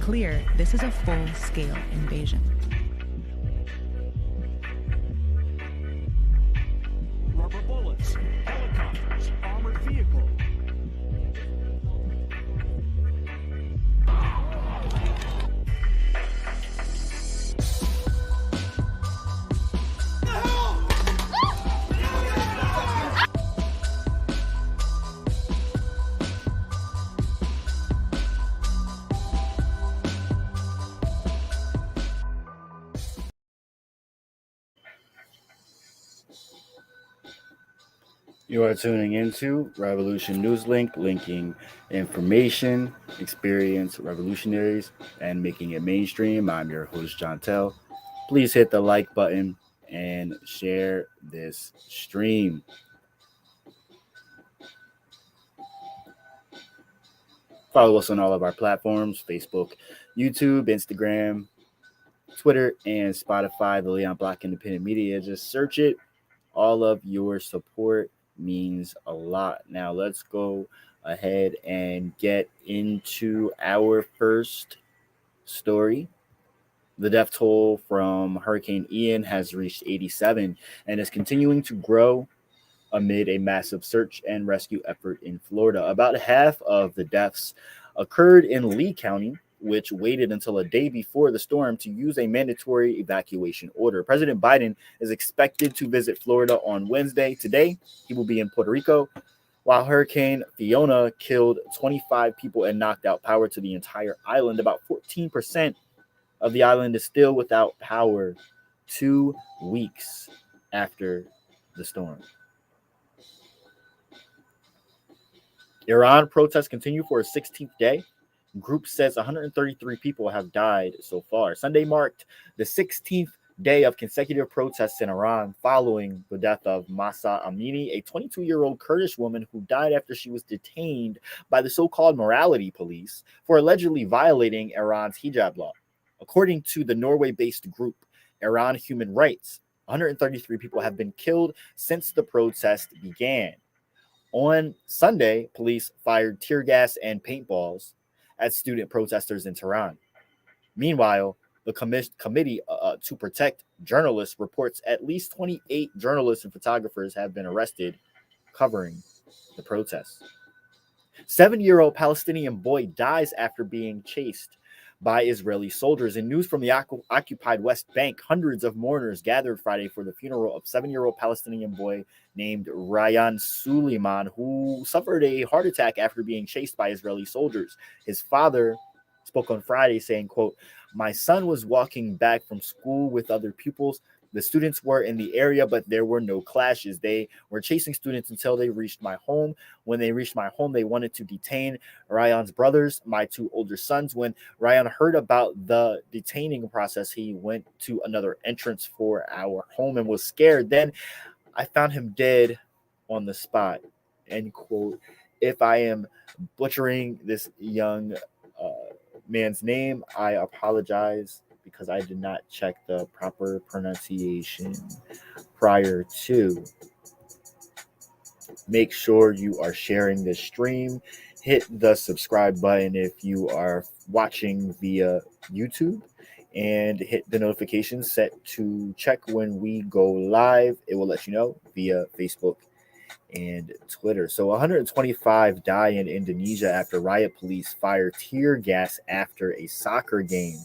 clear this is a full-scale invasion. Rubber bullets, helicopters, armored vehicles. You are tuning into Revolution Newslink, linking information, experience, revolutionaries, and making it mainstream. I'm your host, John Tell. Please hit the like button and share this stream. Follow us on all of our platforms: Facebook, YouTube, Instagram, Twitter, and Spotify, the Leon Block Independent Media. Just search it. All of your support means a lot. Now, let's go ahead and get into our first story. The death toll from Hurricane Ian has reached 87 and is continuing to grow amid a massive search and rescue effort in Florida. About half of the deaths occurred in Lee County, which waited until a day before the storm to use a mandatory evacuation order. President Biden is expected to visit Florida on Wednesday. Today, he will be in Puerto Rico, while Hurricane Fiona killed 25 people and knocked out power to the entire island. About 14% of the island is still without power 2 weeks after the storm. Iran protests continue for a 16th day. Group says 133 people have died so far. Sunday marked the 16th day of consecutive protests in Iran following the death of Mahsa Amini, a 22-year-old Kurdish woman who died after she was detained by the so-called morality police for allegedly violating Iran's hijab law. According to the Norway-based group Iran Human Rights, 133 people have been killed since the protest began. On Sunday, police fired tear gas and paintballs at student protesters in Tehran. Meanwhile, the Committee to Protect Journalists reports at least 28 journalists and photographers have been arrested covering the protests. 7-year-old Palestinian boy dies after being chased by Israeli soldiers. In news from the occupied West Bank, hundreds of mourners gathered Friday for the funeral of 7-year-old Palestinian boy named Ryan Suleiman, who suffered a heart attack after being chased by Israeli soldiers. His father spoke on Friday saying, quote, "My son was walking back from school with other pupils. The students were in the area, but there were no clashes. They were chasing students until they reached my home. When they reached my home, they wanted to detain Ryan's brothers, my 2 older sons. When Ryan heard about the detaining process, he went to another entrance for our home and was scared. Then I found him dead on the spot," end quote. If I am butchering this young man's name, I apologize because I did not check the proper pronunciation prior to. Make sure you are sharing this stream. Hit the subscribe button if you are watching via YouTube, and hit the notification set to check when we go live. It will let you know via Facebook and Twitter. So 125 die in Indonesia after riot police fire tear gas after a soccer game,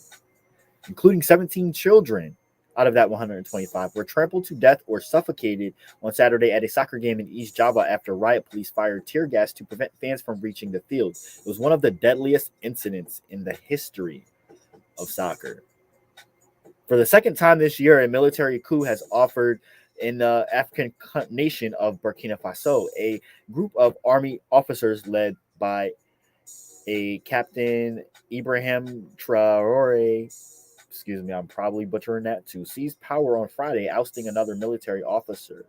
including 17 children out of that 125 were trampled to death or suffocated on Saturday at a soccer game in East Java after riot police fired tear gas to prevent fans from reaching the field. It was one of the deadliest incidents in the history of soccer. For the second time this year, a military coup has offered in the African nation of Burkina Faso. A group of army officers led by a Captain Ibrahim Traore, excuse me, I'm probably butchering that too, seized power on Friday, ousting another military officer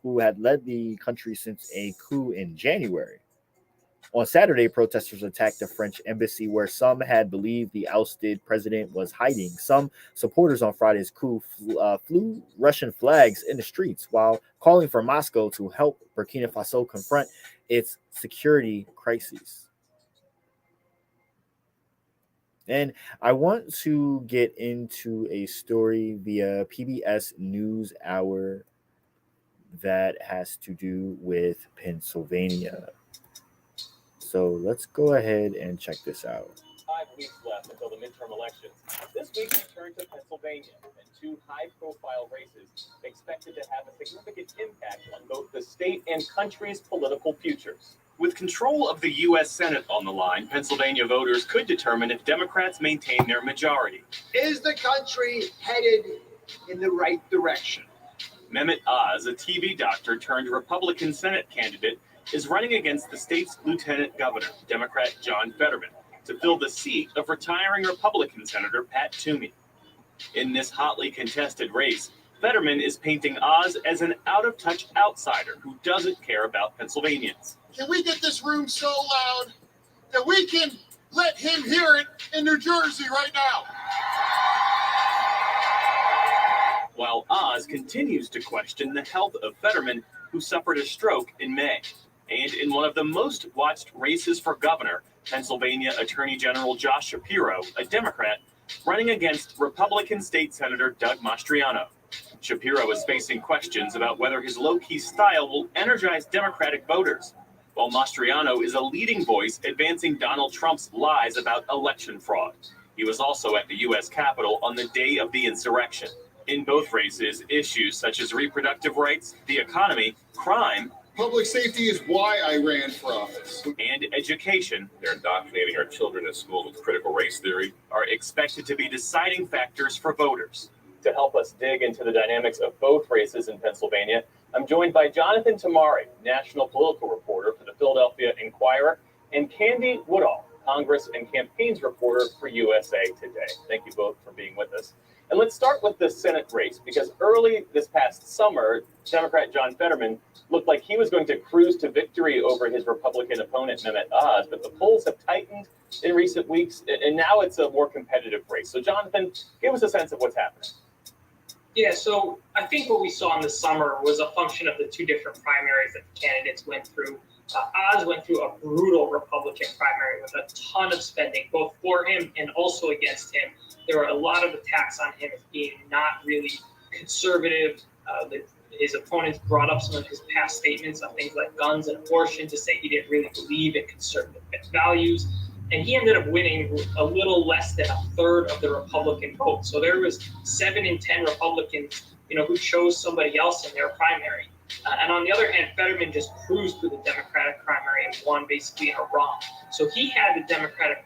who had led the country since a coup in January. On Saturday, protesters attacked the French embassy where some had believed the ousted president was hiding. Some supporters on Friday's coup flew Russian flags in the streets while calling for Moscow to help Burkina Faso confront its security crises. And I want to get into a story via PBS NewsHour that has to do with Pennsylvania. So let's go ahead and check this out. 5 weeks left until the midterm elections. This week we turn to Pennsylvania and 2 high-profile races expected to have a significant impact on both the state and country's political futures. With control of the U.S. Senate on the line, Pennsylvania voters could determine if Democrats maintain their majority. Is the country headed in the right direction? Mehmet Oz, a TV doctor turned Republican Senate candidate, is running against the state's lieutenant governor, Democrat John Fetterman, to fill the seat of retiring Republican Senator Pat Toomey. In this hotly contested race, Fetterman is painting Oz as an out-of-touch outsider who doesn't care about Pennsylvanians. Can we get this room so loud that we can let him hear it in New Jersey right now? While Oz continues to question the health of Fetterman, who suffered a stroke in May. And in one of the most watched races for governor, Pennsylvania Attorney General Josh Shapiro, a Democrat, running against Republican State Senator Doug Mastriano. Shapiro is facing questions about whether his low-key style will energize Democratic voters, while Mastriano is a leading voice advancing Donald Trump's lies about election fraud. He was also at the U.S. Capitol on the day of the insurrection. In both races, issues such as reproductive rights, the economy, crime, Public safety is why I ran for office. and education They're indoctrinating our children at school with critical race theory. are expected to be deciding factors for voters. To help us dig into the dynamics of both races in Pennsylvania, I'm joined by Jonathan Tamari, national political reporter for the Philadelphia Inquirer, and Candy Woodall, Congress and campaigns reporter for USA Today. Thank you both for being with us. And let's start with the Senate race, because early this past summer, Democrat John Fetterman looked like he was going to cruise to victory over his Republican opponent, Mehmet Oz, but the polls have tightened in recent weeks, and now it's a more competitive race. So, Jonathan, give us a sense of what's happening. Yeah, so I think what we saw in the summer was a function of the 2 different primaries that the candidates went through. Oz went through a brutal Republican primary with a ton of spending, both for him and also against him. There were a lot of attacks on him as being not really conservative. His opponents brought up some of his past statements on things like guns and abortion to say he didn't really believe in conservative values. And he ended up winning a little less than a third of the Republican vote. So there was 7 in 10 Republicans, who chose somebody else in their primary. And on the other hand, Fetterman just cruised through the Democratic primary and won basically in a romp. So he had the Democratic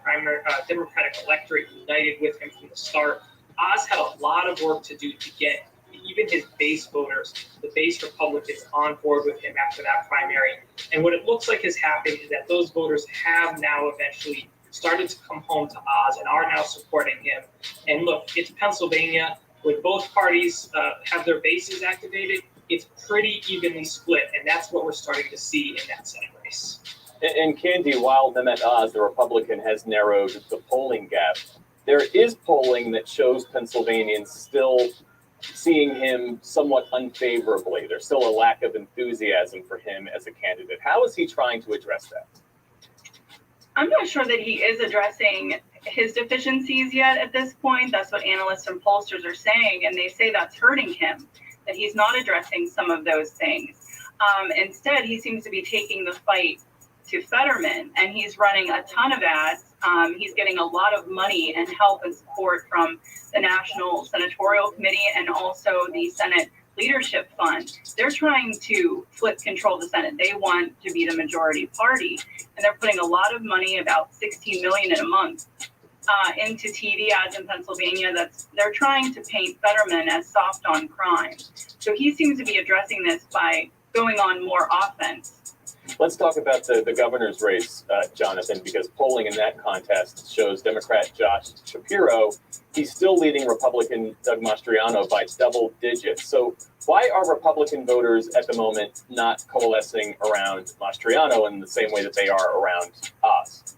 electorate united with him from the start. Oz had a lot of work to do to get even his base voters, the base Republicans, on board with him after that primary. And what it looks like has happened is that those voters have now eventually started to come home to Oz and are now supporting him. And look, it's Pennsylvania. When both parties have their bases activated, it's pretty evenly split, and that's what we're starting to see in that Senate race. And Candy, while Mehmet Oz, the Republican, has narrowed the polling gap, there is polling that shows Pennsylvanians still seeing him somewhat unfavorably. There's still a lack of enthusiasm for him as a candidate. How is he trying to address that? I'm not sure that he is addressing his deficiencies yet at this point. That's what analysts and pollsters are saying, and they say that's hurting him, that he's not addressing some of those things. Instead, he seems to be taking the fight to Fetterman, and he's running a ton of ads. He's getting a lot of money and help and support from the National Senatorial Committee and also the Senate Leadership Fund. They're trying to flip control of the Senate. They want to be the majority party, and they're putting a lot of money, about $16 million in a month, into TV ads in Pennsylvania. They're trying to paint Fetterman as soft on crime. So he seems to be addressing this by going on more offense. Let's talk about the governor's race, Jonathan, because polling in that contest shows Democrat Josh Shapiro, he's still leading Republican Doug Mastriano by double digits. So why are Republican voters at the moment not coalescing around Mastriano in the same way that they are around Oz?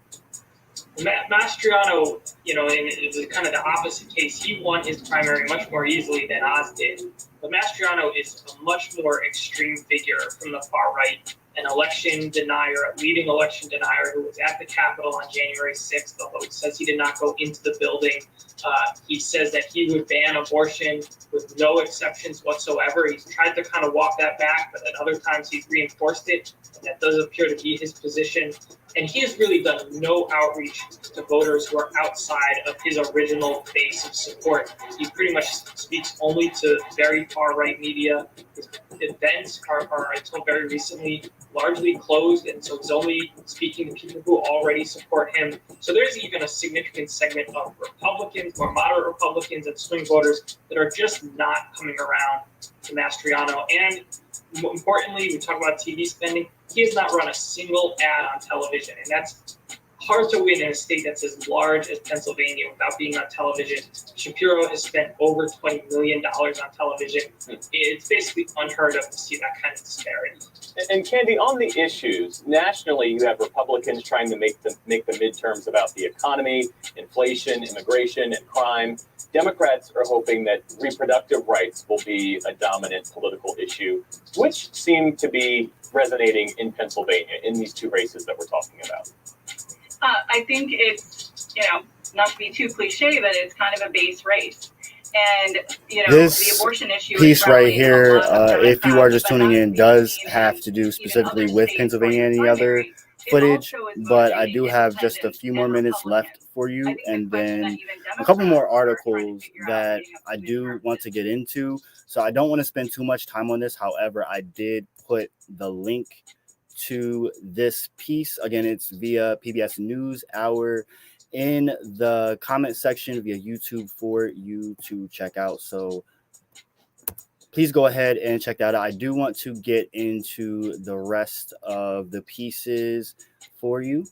Mastriano, it was kind of the opposite case. He won his primary much more easily than Oz did. But Mastriano is a much more extreme figure from the far right. an election denier, a leading election denier who was at the Capitol on January 6th, although he says he did not go into the building. He says that he would ban abortion with no exceptions whatsoever. He's tried to kind of walk that back, but at other times he's reinforced it, and that does appear to be his position. And he has really done no outreach to voters who are outside of his original base of support. He pretty much speaks only to very far-right media. His events are until very recently largely closed, and so he's only speaking to people who already support him. So there's even a significant segment of Republicans, more moderate Republicans and swing voters that are just not coming around to Mastriano. And more importantly, we talk about TV spending. He has not run a single ad on television, and that's hard to win in a state that's as large as Pennsylvania without being on television. Shapiro has spent over $20 million on television. It's basically unheard of to see that kind of disparity. And Candy, on the issues, nationally, you have Republicans trying to make the midterms about the economy, inflation, immigration, and crime. Democrats are hoping that reproductive rights will be a dominant political issue. Which seem to be resonating in Pennsylvania in these two races that we're talking about? I think it's, not to be too cliche, but it's kind of a base race. And, This the abortion issue piece is right relevant to a here, lot of if you are just Democrats, tuning but in, not does in have to do even specifically other with states Pennsylvania and where the other primary. It footage, also is but I motivating do have just a independents few more and minutes left Republicans. for you, I think the and question that then even a couple more Democrats are trying to articles figure out that leading up to I do midterms want to get into. So I don't want to spend too much time on this. However, I did put the link to this piece. Again, it's via PBS NewsHour in the comment section via YouTube for you to check out. So please go ahead and check that out. I do want to get into the rest of the pieces for you.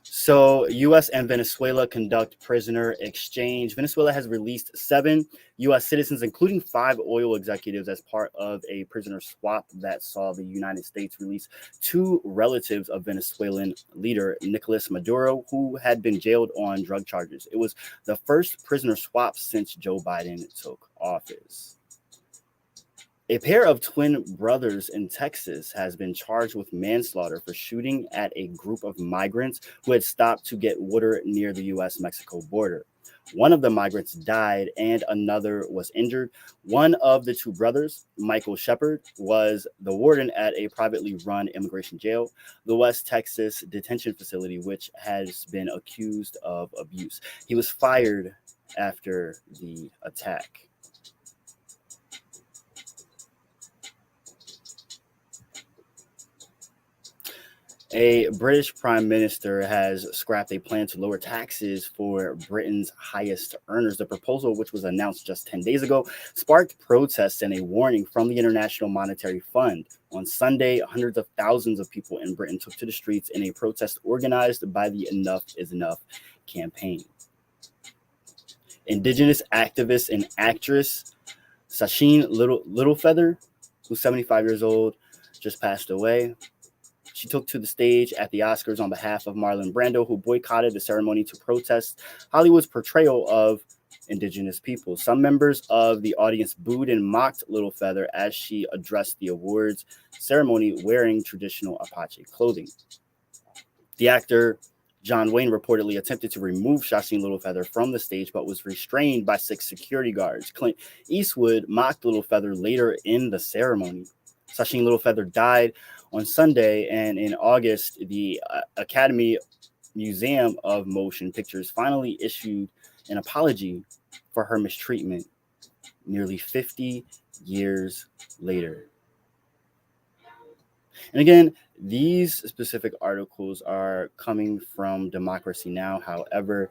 So, U.S. and Venezuela conduct prisoner exchange. Venezuela has released 7 U.S. citizens, including 5 oil executives, as part of a prisoner swap that saw the United States release 2 relatives of Venezuelan leader Nicolas Maduro, who had been jailed on drug charges. It was the first prisoner swap since Joe Biden took office. A pair of twin brothers in Texas has been charged with manslaughter for shooting at a group of migrants who had stopped to get water near the U.S.-Mexico border. One of the migrants died and another was injured. One of the 2 brothers, Michael Shepard, was the warden at a privately run immigration jail, the West Texas detention facility, which has been accused of abuse. He was fired after the attack. A British prime minister has scrapped a plan to lower taxes for Britain's highest earners. The proposal, which was announced just 10 days ago, sparked protests and a warning from the International Monetary Fund. On Sunday, hundreds of thousands of people in Britain took to the streets in a protest organized by the Enough is Enough campaign. Indigenous activist and actress Sacheen Littlefeather, who's 75 years old, just passed away. She took to the stage at the Oscars on behalf of Marlon Brando, who boycotted the ceremony to protest Hollywood's portrayal of Indigenous people. Some members of the audience booed and mocked Littlefeather as she addressed the awards ceremony wearing traditional Apache clothing. The actor John Wayne reportedly attempted to remove Sacheen Littlefeather from the stage, but was restrained by 6 security guards. Clint Eastwood mocked Littlefeather later in the ceremony. Sacheen Littlefeather died on Sunday, and in August, the Academy Museum of Motion Pictures finally issued an apology for her mistreatment nearly 50 years later. And again, these specific articles are coming from Democracy Now! However,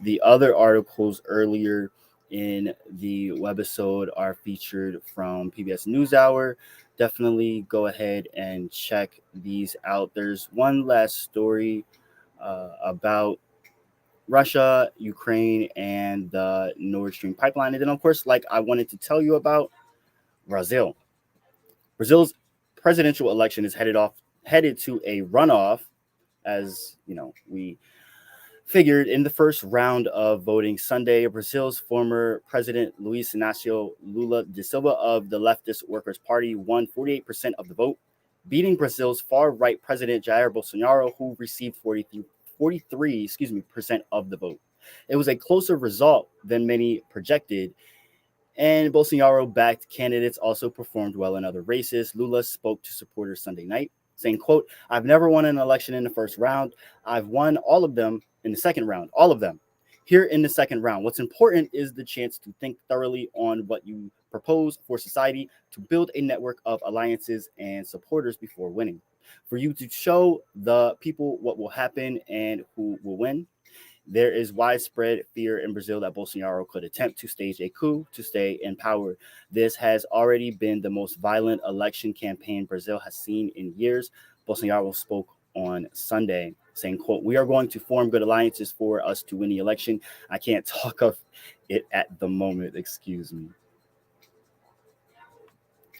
the other articles earlier in the webisode are featured from PBS NewsHour. Definitely go ahead and check these out. There's one last story about Russia, Ukraine, and the Nord Stream pipeline. And then, of course, like I wanted to tell you about Brazil. Brazil's presidential election is headed to a runoff, as you know, we figured in the first round of voting Sunday, Brazil's former president Luiz Inácio Lula da Silva of the leftist Workers' Party won 48% of the vote, beating Brazil's far-right president Jair Bolsonaro, who received 43% of the vote. It was a closer result than many projected, and Bolsonaro-backed candidates also performed well in other races. Lula spoke to supporters Sunday night, saying, quote, "I've never won an election in the first round. I've won all of them in the second round, all of them. Here in the second round, what's important is the chance to think thoroughly on what you propose for society, to build a network of alliances and supporters before winning, for you to show the people what will happen and who will win. There is widespread fear in Brazil that Bolsonaro could attempt to stage a coup to stay in power. This has already been the most violent election campaign Brazil has seen in years." Bolsonaro spoke on Sunday, saying, quote, "We are going to form good alliances for us to win the election. I can't talk of it at the moment, excuse me."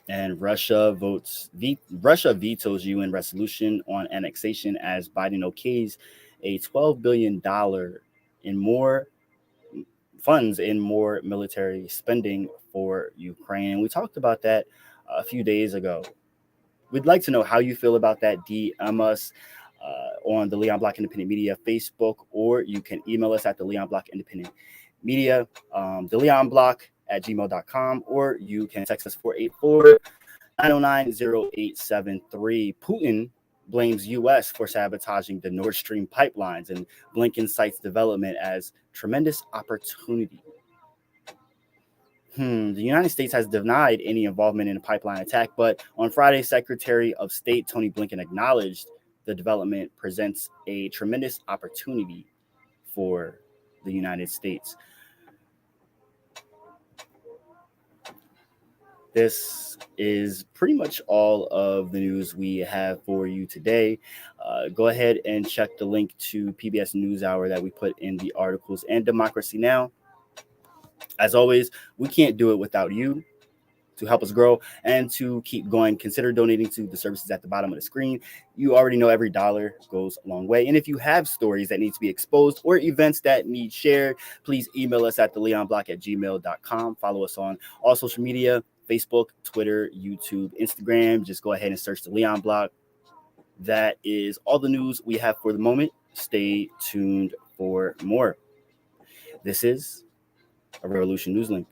And Russia vetoes UN resolution on annexation as Biden okays a $12 billion in more funds in more military spending for Ukraine. And we talked about that a few days ago. We'd like to know how you feel about that. DM us on the Leon Block Independent Media Facebook, or you can email us at the Leon Block Independent Media, the Leon Block at gmail.com, or you can text us 484-909-0873. Putin blames U.S. for sabotaging the Nord Stream pipelines, and Blinken cites development as tremendous opportunity. The United States has denied any involvement in the pipeline attack, but on Friday, Secretary of State Tony Blinken acknowledged the development presents a tremendous opportunity for the United States. This is pretty much all of the news we have for you today. Go ahead and check the link to PBS NewsHour that we put in the articles and Democracy Now! As always, we can't do it without you. To help us grow and to keep going, consider donating to the services at the bottom of the screen. You already know every dollar goes a long way. And if you have stories that need to be exposed or events that need shared, please email us at theleonblock@gmail.com. Follow us on all social media, Facebook, Twitter, YouTube, Instagram. Just go ahead and search the Leon Block. That is all the news we have for the moment. Stay tuned for more. This is a Revolution News Link.